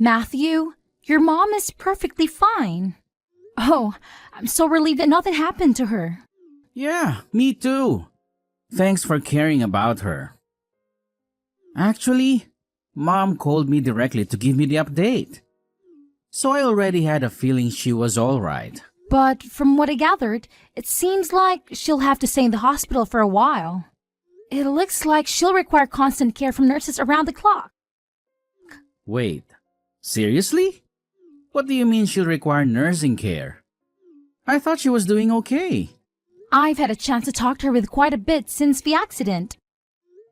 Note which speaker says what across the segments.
Speaker 1: Matthew, your mom is perfectly fine. Oh, I'm so relieved that nothing happened to her.
Speaker 2: Yeah, me too. Thanks for caring about her. Actually, Mom called me directly to give me the update. So I already had a feeling she was alright.
Speaker 1: But from what I gathered, it seems like she'll have to stay in the hospital for a while. It looks like she'll require constant care from nurses around the clock.
Speaker 2: Wait, seriously? What do you mean she'll require nursing care? I thought she was doing okay.
Speaker 1: I've had a chance to talk to her with quite a bit since the accident.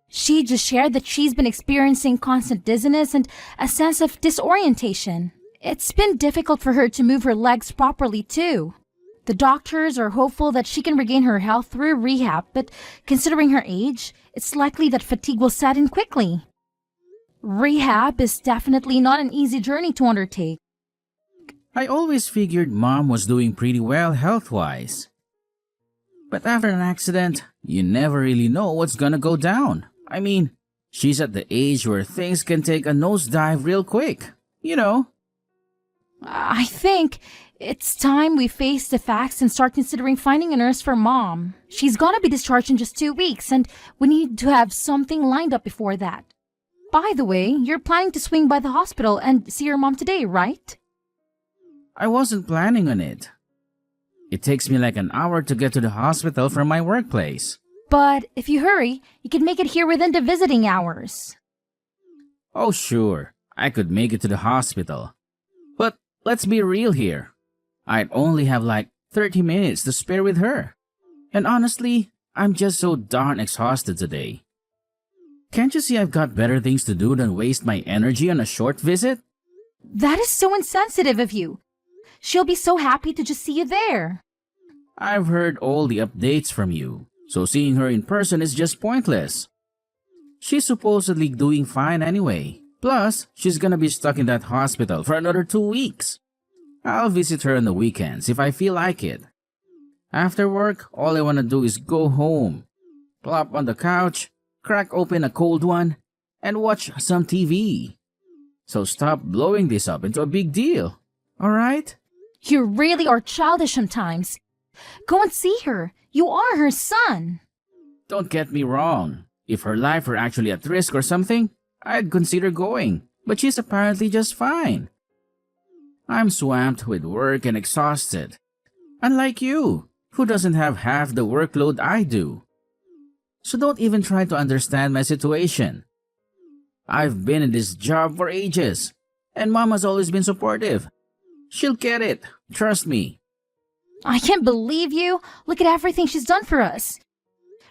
Speaker 1: She just shared that she's been experiencing constant dizziness and a sense of disorientation. It's been difficult for her to move her legs properly too. The doctors are hopeful that she can regain her health through rehab, but considering her age, it's likely that fatigue will set in quickly. Rehab is definitely not an easy journey to undertake.
Speaker 2: I always figured Mom was doing pretty well health-wise. But after an accident, you never really know what's gonna go down. I mean, she's at the age where things can take a nosedive real quick. You know.
Speaker 1: I think it's time we face the facts and start considering finding a nurse for Mom. She's gonna be discharged in just 2 weeks, and we need to have something lined up before that. By the way, you're planning to swing by the hospital and see your mom today, right?
Speaker 2: I wasn't planning on it. It takes me like an hour to get to the hospital from my workplace.
Speaker 1: But if you hurry, you can make it here within the visiting hours.
Speaker 2: Oh sure, I could make it to the hospital. But let's be real here. I'd only have like 30 minutes to spare with her. And honestly, I'm just so darn exhausted today. Can't you see I've got better things to do than waste my energy on a short visit?
Speaker 1: That is so insensitive of you. She'll be so happy to just see you there.
Speaker 2: I've heard all the updates from you, so seeing her in person is just pointless. She's supposedly doing fine anyway. Plus, she's gonna be stuck in that hospital for another 2 weeks. I'll visit her on the weekends if I feel like it. After work, all I wanna do is go home, plop on the couch, crack open a cold one, and watch some TV. So stop blowing this up into a big deal, alright?
Speaker 1: You really are childish sometimes. Go and see her. You are her son.
Speaker 2: Don't get me wrong. If her life were actually at risk or something, I'd consider going. But she's apparently just fine. I'm swamped with work and exhausted. Unlike you, who doesn't have half the workload I do. So don't even try to understand my situation. I've been in this job for ages, and Mom has always been supportive. She'll get it, trust me.
Speaker 1: I can't believe you. Look at everything she's done for us.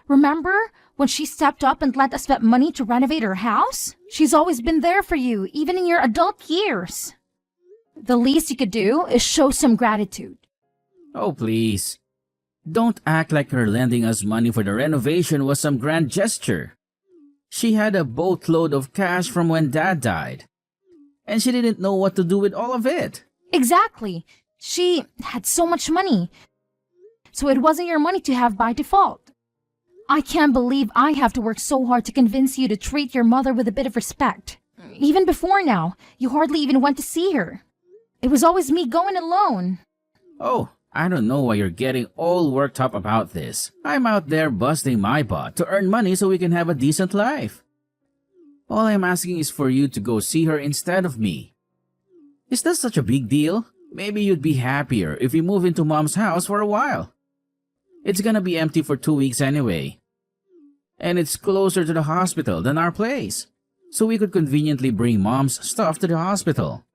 Speaker 1: Remember when she stepped up and let us get money to renovate her house? She's always been there for you, even in your adult years. The least you could do is show some gratitude.
Speaker 2: Oh, please. Don't act like her lending us money for the renovation was some grand gesture. She had a boatload of cash from when Dad died, and she didn't know what to do with all of it.
Speaker 1: Exactly. She had so much money, so it wasn't your money to have by default. I can't believe I have to work so hard to convince you to treat your mother with a bit of respect. Even before now, you hardly even went to see her. It was always me going alone.
Speaker 2: Oh, I don't know why you're getting all worked up about this. I'm out there busting my butt to earn money so we can have a decent life. All I'm asking is for you to go see her instead of me. Is that such a big deal? Maybe you'd be happier if we move into Mom's house for a while. It's gonna be empty for 2 weeks anyway. And it's closer to the hospital than our place. So we could conveniently bring Mom's stuff to the hospital.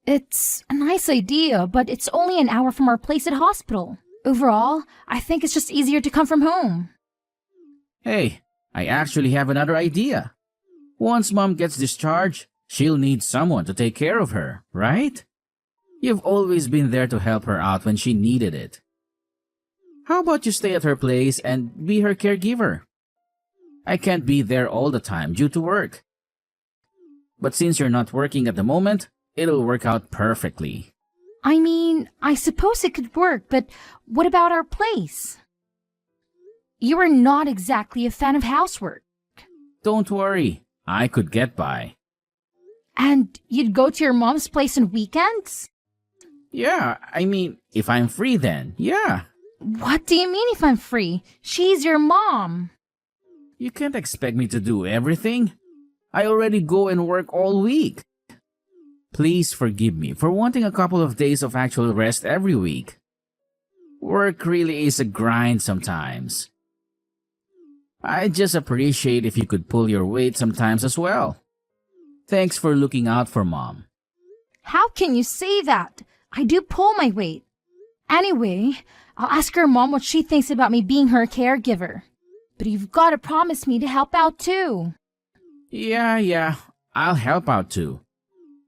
Speaker 1: It's a nice idea, but it's only an hour from our place at hospital. Overall, I think it's just easier to come from home.
Speaker 2: Hey, I actually have another idea. Once Mom gets discharged, she'll need someone to take care of her, right? You've always been there to help her out when she needed it. How about you stay at her place and be her caregiver? I can't be there all the time due to work. But since you're not working at the moment, it'll work out perfectly.
Speaker 1: I mean, I suppose it could work, but what about our place? You are not exactly a fan of housework.
Speaker 2: Don't worry, I could get by.
Speaker 1: And you'd go to your mom's place on weekends?
Speaker 2: Yeah, I mean, if I'm free then, yeah.
Speaker 1: What do you mean if I'm free? She's your mom.
Speaker 2: You can't expect me to do everything. I already go and work all week. Please forgive me for wanting a couple of days of actual rest every week. Work really is a grind sometimes. I just appreciate if you could pull your weight sometimes as well. Thanks for looking out for Mom.
Speaker 1: How can you say that? I do pull my weight. Anyway, I'll ask her mom what she thinks about me being her caregiver. But you've got to promise me to help out too.
Speaker 2: Yeah, I'll help out too.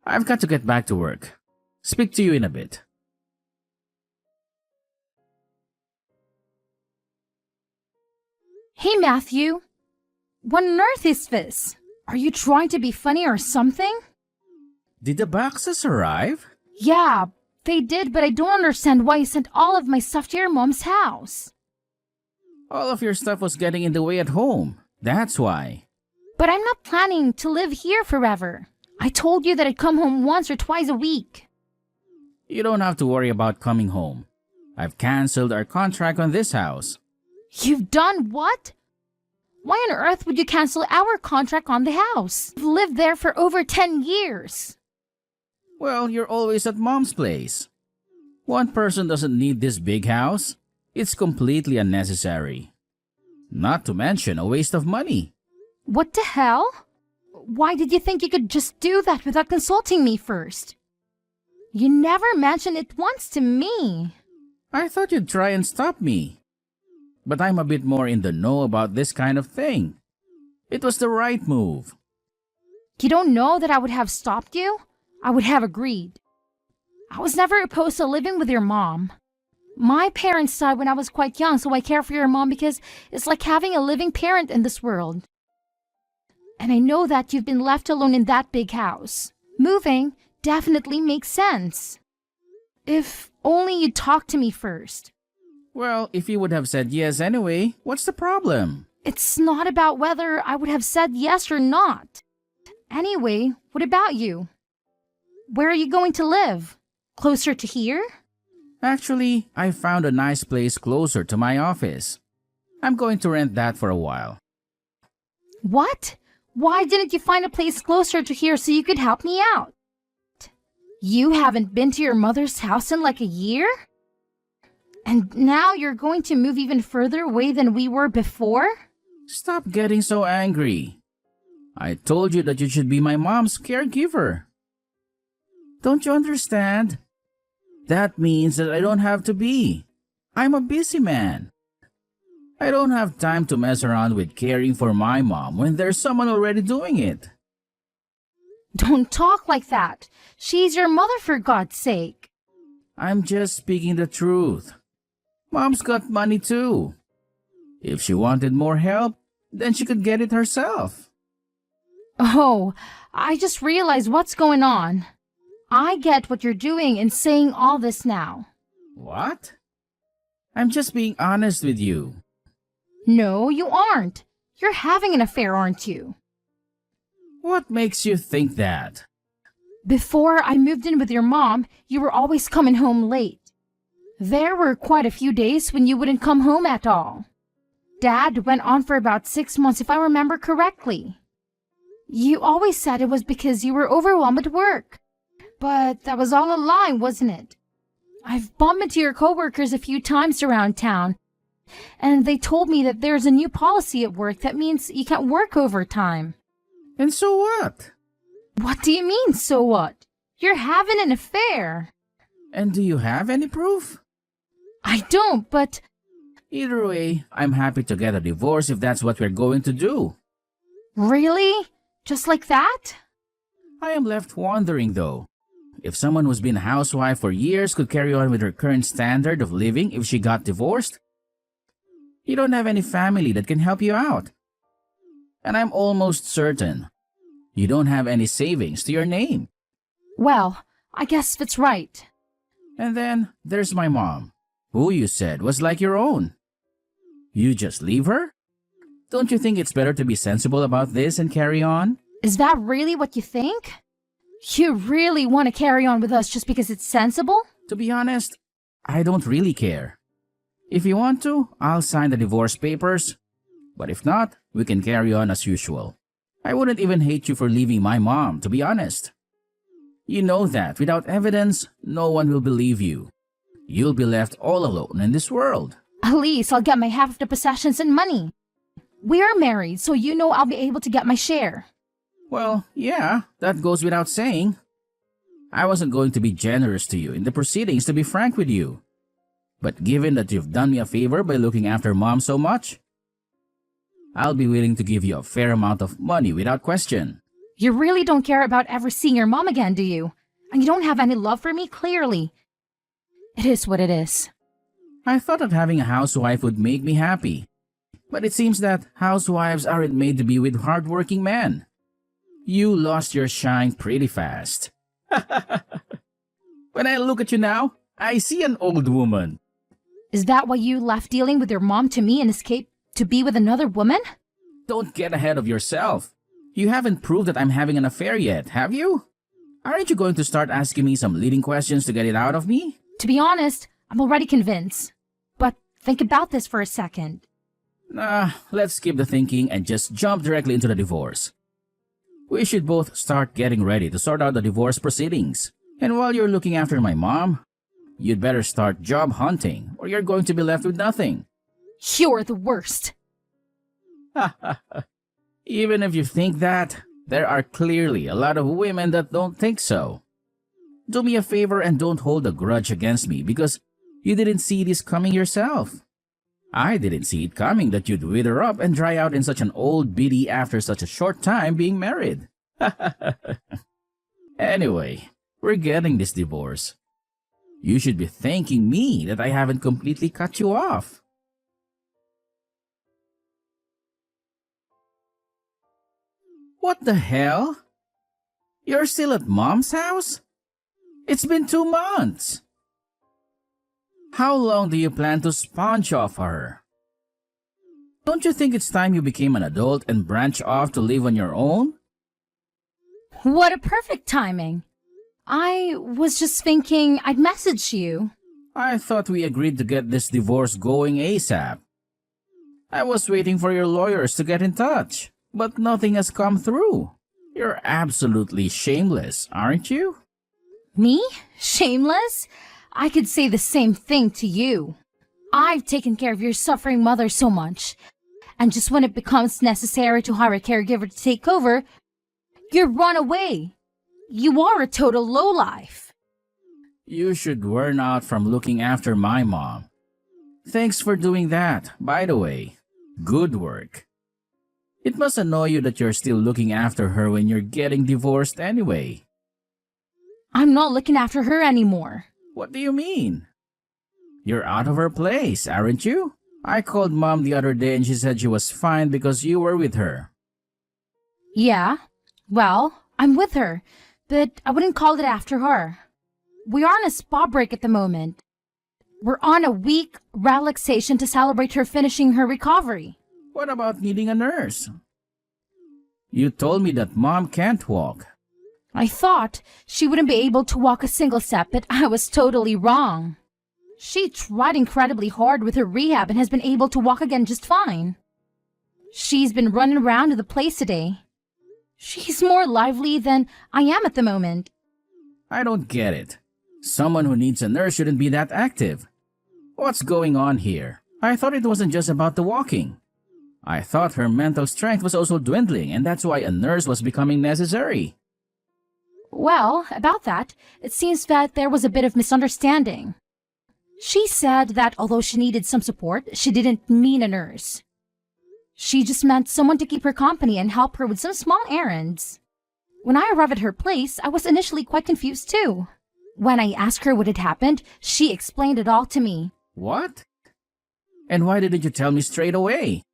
Speaker 2: I've got to get back to work. Speak to you in a bit.
Speaker 1: Hey, Matthew. What on earth is this? Are you trying to be funny or something?
Speaker 2: Did the boxes arrive?
Speaker 1: Yeah, they did, but I don't understand why you sent all of my stuff to your mom's house.
Speaker 2: All of your stuff was getting in the way at home. That's why.
Speaker 1: But I'm not planning to live here forever. I told you that I'd come home once or twice a week.
Speaker 2: You don't have to worry about coming home. I've canceled our contract on this house.
Speaker 1: You've done what? Why on earth would you cancel our contract on the house? We've lived there for over 10 years.
Speaker 2: Well, you're always at Mom's place. One person doesn't need this big house. It's completely unnecessary. Not to mention a waste of money.
Speaker 1: What the hell? Why did you think you could just do that without consulting me first? You never mentioned it once to me.
Speaker 2: I thought you'd try and stop me. But I'm a bit more in the know about this kind of thing. It was the right move.
Speaker 1: You don't know that I would have stopped you? I would have agreed. I was never opposed to living with your mom. My parents died when I was quite young, so I care for your mom because it's like having a living parent in this world. And I know that you've been left alone in that big house. Moving definitely makes sense. If only you'd talk to me first.
Speaker 2: Well, if you would have said yes anyway, what's the problem?
Speaker 1: It's not about whether I would have said yes or not. Anyway, what about you? Where are you going to live? Closer to here?
Speaker 2: Actually, I found a nice place closer to my office. I'm going to rent that for a while.
Speaker 1: What? Why didn't you find a place closer to here so you could help me out? You haven't been to your mother's house in like a year? And now you're going to move even further away than we were before?
Speaker 2: Stop getting so angry. I told you that you should be my mom's caregiver. Don't you understand? That means that I don't have to be. I'm a busy man. I don't have time to mess around with caring for my mom when there's someone already doing it.
Speaker 1: Don't talk like that. She's your mother, for God's sake.
Speaker 2: I'm just speaking the truth. Mom's got money too. If she wanted more help, then she could get it herself.
Speaker 1: Oh, I just realized what's going on. I get what you're doing in saying all this now.
Speaker 2: What? I'm just being honest with you.
Speaker 1: No, you aren't. You're having an affair, aren't you?
Speaker 2: What makes you think that?
Speaker 1: Before I moved in with your mom, you were always coming home late. There were quite a few days when you wouldn't come home at all. Dad went on for about 6 months, if I remember correctly. You always said it was because you were overwhelmed at work. But that was all a lie, wasn't it? I've bumped into your coworkers a few times around town, and they told me that there's a new policy at work that means you can't work overtime.
Speaker 2: And so what?
Speaker 1: What do you mean, so what? You're having an affair.
Speaker 2: And do you have any proof?
Speaker 1: I don't, but...
Speaker 2: Either way, I'm happy to get a divorce if that's what we're going to do.
Speaker 1: Really? Just like that?
Speaker 2: I am left wondering though. If someone who's been a housewife for years could carry on with her current standard of living if she got divorced? You don't have any family that can help you out. And I'm almost certain you don't have any savings to your name.
Speaker 1: Well, I guess that's right.
Speaker 2: And then there's my mom, who you said was like your own. You just leave her? Don't you think it's better to be sensible about this and carry on?
Speaker 1: Is that really what you think? You really want to carry on with us just because it's sensible?
Speaker 2: To be honest, I don't really care. If you want to, I'll sign the divorce papers. But if not, we can carry on as usual. I wouldn't even hate you for leaving my mom, to be honest. You know that without evidence, no one will believe you. You'll be left all alone in this world.
Speaker 1: At least I'll get my half of the possessions and money. We are married, so you know I'll be able to get my share.
Speaker 2: Well, yeah, that goes without saying. I wasn't going to be generous to you in the proceedings, to be frank with you. But given that you've done me a favor by looking after mom so much, I'll be willing to give you a fair amount of money without question.
Speaker 1: You really don't care about ever seeing your mom again, do you? And you don't have any love for me, clearly. It is what it is.
Speaker 2: I thought that having a housewife would make me happy. But it seems that housewives aren't made to be with hardworking men. You lost your shine pretty fast. When I look at you now, I see an old woman.
Speaker 1: Is that why you left dealing with your mom to me and escaped to be with another woman?
Speaker 2: Don't get ahead of yourself. You haven't proved that I'm having an affair yet, have you? Aren't you going to start asking me some leading questions to get it out of me?
Speaker 1: To be honest, I'm already convinced. But think about this for a second.
Speaker 2: Nah, let's skip the thinking and just jump directly into the divorce. We should both start getting ready to sort out the divorce proceedings. And while you're looking after my mom, you'd better start job hunting or you're going to be left with nothing.
Speaker 1: You're the worst.
Speaker 2: Even if you think that, there are clearly a lot of women that don't think so. Do me a favor and don't hold a grudge against me because you didn't see this coming yourself. I didn't see it coming that you'd wither up and dry out in such an old biddy after such a short time being married. Anyway, we're getting this divorce. You should be thanking me that I haven't completely cut you off. What the hell? You're still at Mom's house? It's been 2 months. How long do you plan to sponge off her? Don't you think it's time you became an adult and branch off to live on your own?
Speaker 1: What a perfect timing. I was just thinking I'd message you.
Speaker 2: I thought we agreed to get this divorce going ASAP. I was waiting for your lawyers to get in touch, but nothing has come through. You're absolutely shameless, aren't you?
Speaker 1: Me? Shameless? I could say the same thing to you. I've taken care of your suffering mother so much, and just when it becomes necessary to hire a caregiver to take over, you run away. You are a total lowlife.
Speaker 2: You should learn out from looking after my mom. Thanks for doing that, by the way. Good work. It must annoy you that you're still looking after her when you're getting divorced anyway.
Speaker 1: I'm not looking after her anymore.
Speaker 2: What do you mean? You're out of her place, aren't you? I called Mom the other day and she said she was fine because you were with her.
Speaker 1: Yeah, well, I'm with her, but I wouldn't call it after her. We are on a spa break at the moment. We're on a week relaxation to celebrate her finishing her recovery.
Speaker 2: What about needing a nurse? You told me that Mom can't walk.
Speaker 1: I thought she wouldn't be able to walk a single step, but I was totally wrong. She tried incredibly hard with her rehab and has been able to walk again just fine. She's been running around the place today. She's more lively than I am at the moment.
Speaker 2: I don't get it. Someone who needs a nurse shouldn't be that active. What's going on here? I thought it wasn't just about the walking. I thought her mental strength was also dwindling and that's why a nurse was becoming necessary.
Speaker 1: Well, about that, it seems that there was a bit of misunderstanding. She said that although she needed some support, she didn't mean a nurse. She just meant someone to keep her company and help her with some small errands. When I arrived at her place, I was initially quite confused too. When I asked her what had happened, she explained it all to me.
Speaker 2: What? And why didn't you tell me straight away?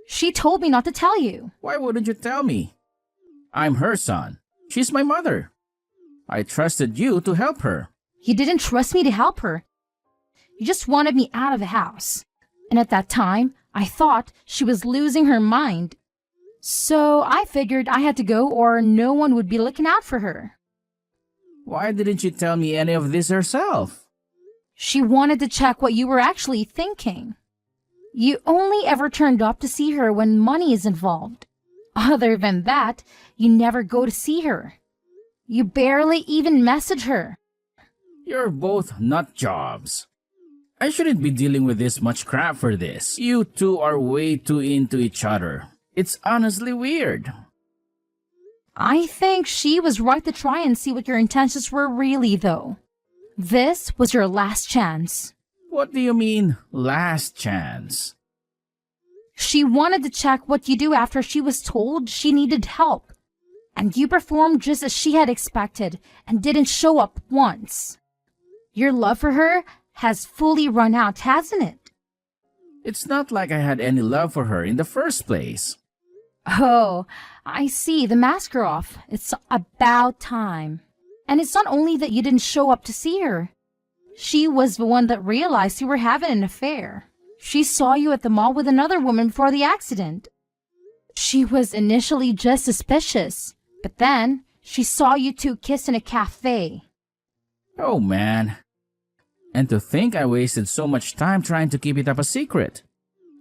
Speaker 1: She told me not to tell you.
Speaker 2: Why wouldn't you tell me? I'm her son. She's my mother. I trusted you to help her.
Speaker 1: You didn't trust me to help her. You just wanted me out of the house. And at that time, I thought she was losing her mind. So I figured I had to go or no one would be looking out for her.
Speaker 2: Why didn't you tell me any of this herself?
Speaker 1: She wanted to check what you were actually thinking. You only ever turned up to see her when money is involved. Other than that, you never go to see her. You barely even message her.
Speaker 2: You're both nut jobs. I shouldn't be dealing with this much crap for this. You two are way too into each other. It's honestly weird.
Speaker 1: I think she was right to try and see what your intentions were really, though. This was your last chance.
Speaker 2: What do you mean, last chance?
Speaker 1: She wanted to check what you do after she was told she needed help. And you performed just as she had expected and didn't show up once. Your love for her has fully run out, hasn't it?
Speaker 2: It's not like I had any love for her in the first place.
Speaker 1: Oh, I see. The mask are off. It's about time. And it's not only that you didn't show up to see her. She was the one that realized you were having an affair. She saw you at the mall with another woman before the accident. She was initially just suspicious, but then she saw you two kiss in a cafe.
Speaker 2: Oh man. And to think I wasted so much time trying to keep it up a secret.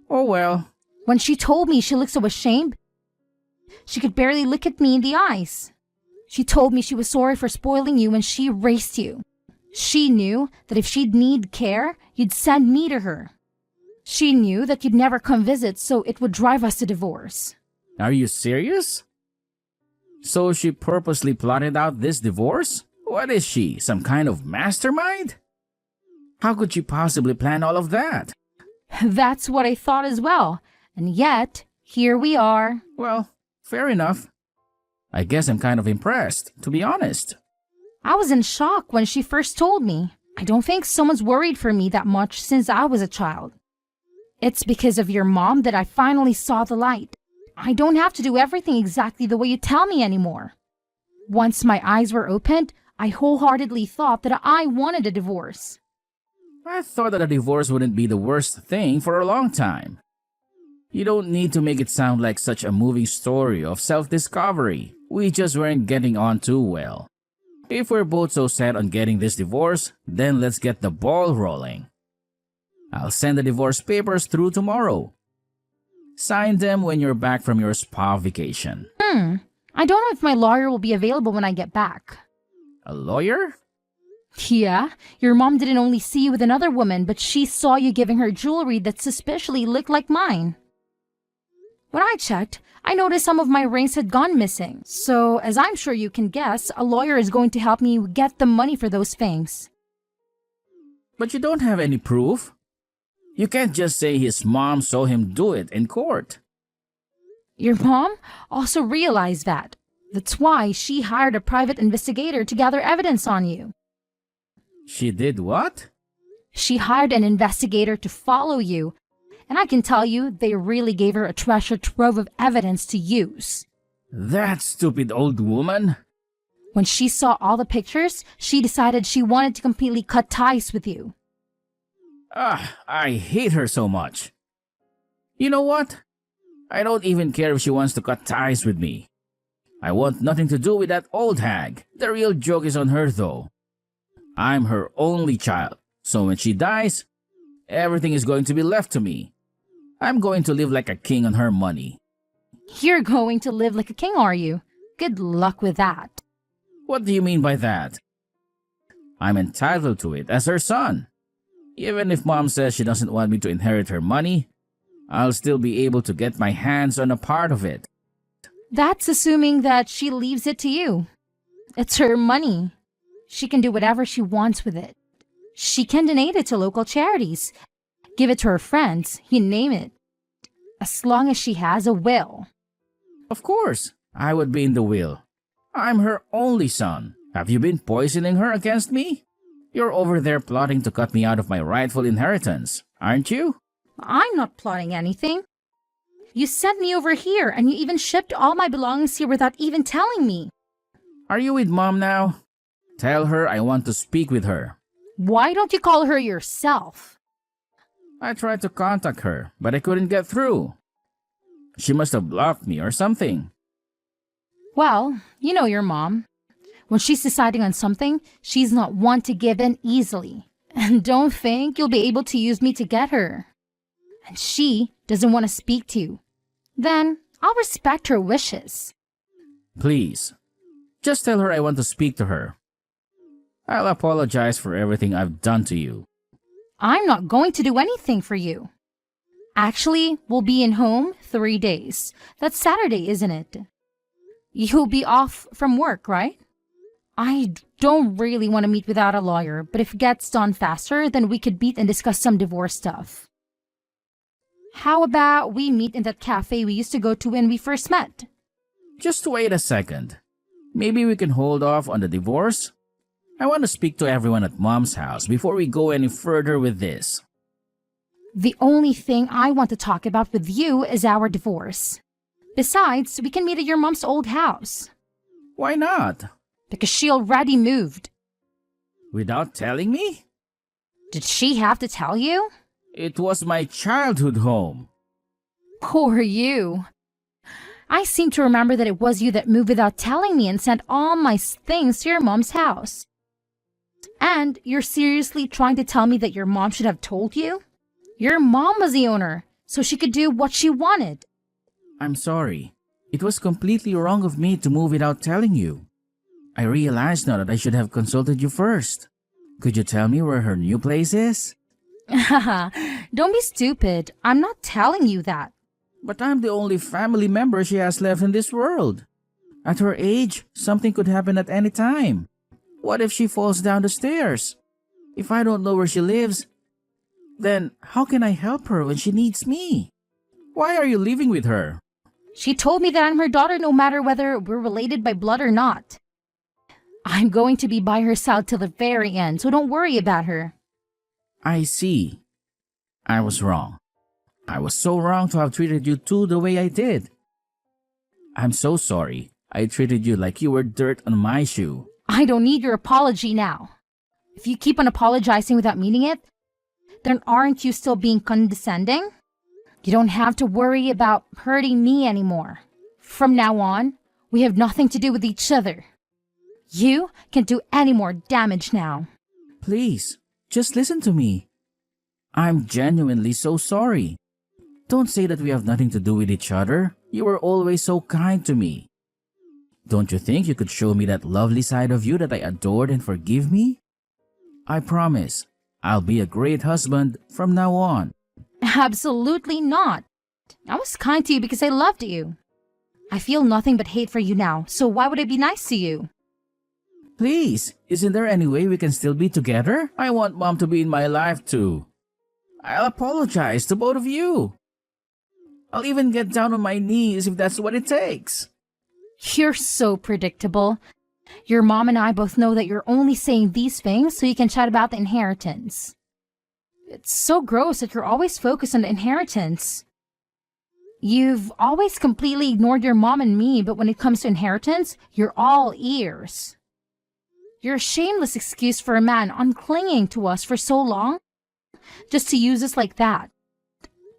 Speaker 2: Oh well.
Speaker 1: When she told me, she looked so ashamed. She could barely look at me in the eyes. She told me she was sorry for spoiling you when she raised you. She knew that if she'd need care, you'd send me to her. She knew that you'd never come visit, so it would drive us to divorce.
Speaker 2: Are you serious? So she purposely plotted out this divorce? What is she, some kind of mastermind? How could she possibly plan all of that?
Speaker 1: That's what I thought as well. And yet, here we are.
Speaker 2: Well, fair enough. I guess I'm kind of impressed, to be honest.
Speaker 1: I was in shock when she first told me. I don't think someone's worried for me that much since I was a child. It's because of your mom that I finally saw the light. I don't have to do everything exactly the way you tell me anymore. Once my eyes were opened, I wholeheartedly thought that I wanted a divorce.
Speaker 2: I thought that a divorce wouldn't be the worst thing for a long time. You don't need to make it sound like such a moving story of self-discovery. We just weren't getting on too well. If we're both so set on getting this divorce, then let's get the ball rolling. I'll send the divorce papers through tomorrow. Sign them when you're back from your spa vacation.
Speaker 1: I don't know if my lawyer will be available when I get back.
Speaker 2: A lawyer?
Speaker 1: Yeah, your mom didn't only see you with another woman, but she saw you giving her jewelry that suspiciously looked like mine. When I checked, I noticed some of my rings had gone missing. So, as I'm sure you can guess, a lawyer is going to help me get the money for those things.
Speaker 2: But you don't have any proof. You can't just say his mom saw him do it in court.
Speaker 1: Your mom also realized that. That's why she hired a private investigator to gather evidence on you.
Speaker 2: She did what?
Speaker 1: She hired an investigator to follow you, and I can tell you they really gave her a treasure trove of evidence to use.
Speaker 2: That stupid old woman?
Speaker 1: When she saw all the pictures, she decided she wanted to completely cut ties with you.
Speaker 2: I hate her so much. You know what? I don't even care if she wants to cut ties with me. I want nothing to do with that old hag. The real joke is on her though. I'm her only child, so when she dies, everything is going to be left to me. I'm going to live like a king on her money.
Speaker 1: You're going to live like a king, are you? Good luck with that.
Speaker 2: What do you mean by that? I'm entitled to it as her son. Even if mom says she doesn't want me to inherit her money, I'll still be able to get my hands on a part of it.
Speaker 1: That's assuming that she leaves it to you. It's her money. She can do whatever she wants with it. She can donate it to local charities, give it to her friends, you name it. As long as she has a will.
Speaker 2: Of course, I would be in the will. I'm her only son. Have you been poisoning her against me? You're over there plotting to cut me out of my rightful inheritance, aren't you?
Speaker 1: I'm not plotting anything. You sent me over here and you even shipped all my belongings here without even telling me.
Speaker 2: Are you with mom now? Tell her I want to speak with her.
Speaker 1: Why don't you call her yourself?
Speaker 2: I tried to contact her, but I couldn't get through. She must have blocked me or something.
Speaker 1: Well, you know your mom. When she's deciding on something, she's not one to give in easily. And don't think you'll be able to use me to get her. And she doesn't want to speak to you. Then I'll respect her wishes.
Speaker 2: Please, just tell her I want to speak to her. I'll apologize for everything I've done to you.
Speaker 1: I'm not going to do anything for you. Actually, we'll be in home 3 days. That's Saturday, isn't it? You'll be off from work, right? I don't really want to meet without a lawyer, but if it gets done faster, then we could meet and discuss some divorce stuff. How about we meet in that cafe we used to go to when we first met?
Speaker 2: Just wait a second. Maybe we can hold off on the divorce? I want to speak to everyone at Mom's house before we go any further with this.
Speaker 1: The only thing I want to talk about with you is our divorce. Besides, we can meet at your mom's old house.
Speaker 2: Why not?
Speaker 1: Because she already moved.
Speaker 2: Without telling me?
Speaker 1: Did she have to tell you?
Speaker 2: It was my childhood home.
Speaker 1: Poor you. I seem to remember that it was you that moved without telling me and sent all my things to your mom's house. And you're seriously trying to tell me that your mom should have told you? Your mom was the owner, so she could do what she wanted.
Speaker 2: I'm sorry. It was completely wrong of me to move without telling you. I realize now that I should have consulted you first. Could you tell me where her new place is?
Speaker 1: Haha, don't be stupid. I'm not telling you that.
Speaker 2: But I'm the only family member she has left in this world. At her age, something could happen at any time. What if she falls down the stairs? If I don't know where she lives, then how can I help her when she needs me? Why are you living with her?
Speaker 1: She told me that I'm her daughter no matter whether we're related by blood or not. I'm going to be by her side till the very end, so don't worry about her.
Speaker 2: I see. I was wrong. I was so wrong to have treated you two the way I did. I'm so sorry. I treated you like you were dirt on my shoe.
Speaker 1: I don't need your apology now. If you keep on apologizing without meaning it, then aren't you still being condescending? You don't have to worry about hurting me anymore. From now on, we have nothing to do with each other. You can't do any more damage now.
Speaker 2: Please, just listen to me. I'm genuinely so sorry. Don't say that we have nothing to do with each other. You were always so kind to me. Don't you think you could show me that lovely side of you that I adored and forgive me? I promise, I'll be a great husband from now on.
Speaker 1: Absolutely not. I was kind to you because I loved you. I feel nothing but hate for you now, so why would I be nice to you?
Speaker 2: Please, isn't there any way we can still be together? I want Mom to be in my life too. I'll apologize to both of you. I'll even get down on my knees if that's what it takes.
Speaker 1: You're so predictable. Your mom and I both know that you're only saying these things so you can chat about the inheritance. It's so gross that you're always focused on the inheritance. You've always completely ignored your mom and me, but when it comes to inheritance, you're all ears. You're a shameless excuse for a man unclinging to us for so long, just to use us like that.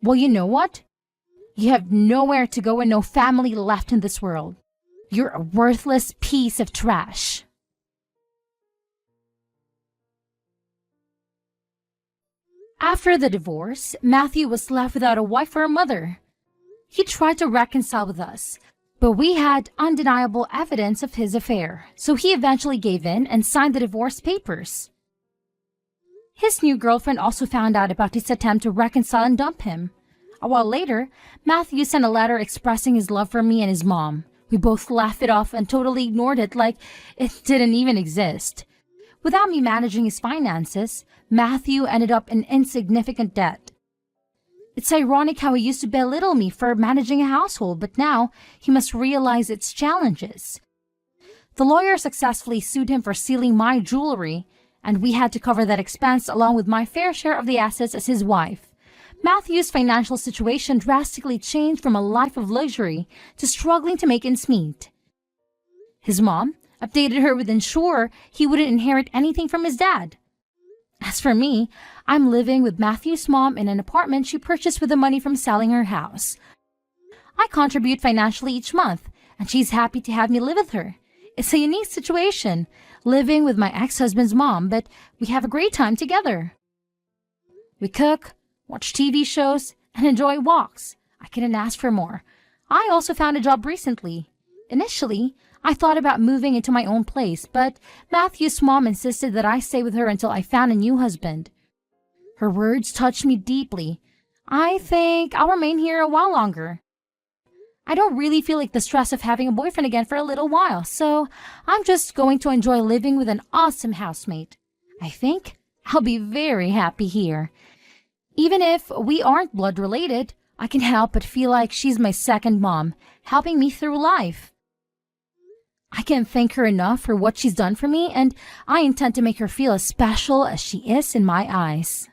Speaker 1: Well, you know what? You have nowhere to go and no family left in this world. You're a worthless piece of trash. After the divorce, Matthew was left without a wife or a mother. He tried to reconcile with us, but we had undeniable evidence of his affair, so he eventually gave in and signed the divorce papers. His new girlfriend also found out about his attempt to reconcile and dump him. A while later, Matthew sent a letter expressing his love for me and his mom. We both laughed it off and totally ignored it like it didn't even exist. Without me managing his finances, Matthew ended up in insignificant debt. It's ironic how he used to belittle me for managing a household, but now he must realize its challenges. The lawyer successfully sued him for stealing my jewelry, and we had to cover that expense along with my fair share of the assets as his wife. Matthew's financial situation drastically changed from a life of luxury to struggling to make ends meet. His mom updated her with ensure he wouldn't inherit anything from his dad. As for me, I'm living with Matthew's mom in an apartment she purchased with the money from selling her house. I contribute financially each month, and she's happy to have me live with her. It's a unique situation, living with my ex-husband's mom, but we have a great time together. We cook, watch TV shows, and enjoy walks. I couldn't ask for more. I also found a job recently. Initially, I thought about moving into my own place, but Matthew's mom insisted that I stay with her until I found a new husband. Her words touched me deeply. I think I'll remain here a while longer. I don't really feel like the stress of having a boyfriend again for a little while, so I'm just going to enjoy living with an awesome housemate. I think I'll be very happy here. Even if we aren't blood related, I can help but feel like she's my second mom, helping me through life. I can't thank her enough for what she's done for me, and I intend to make her feel as special as she is in my eyes.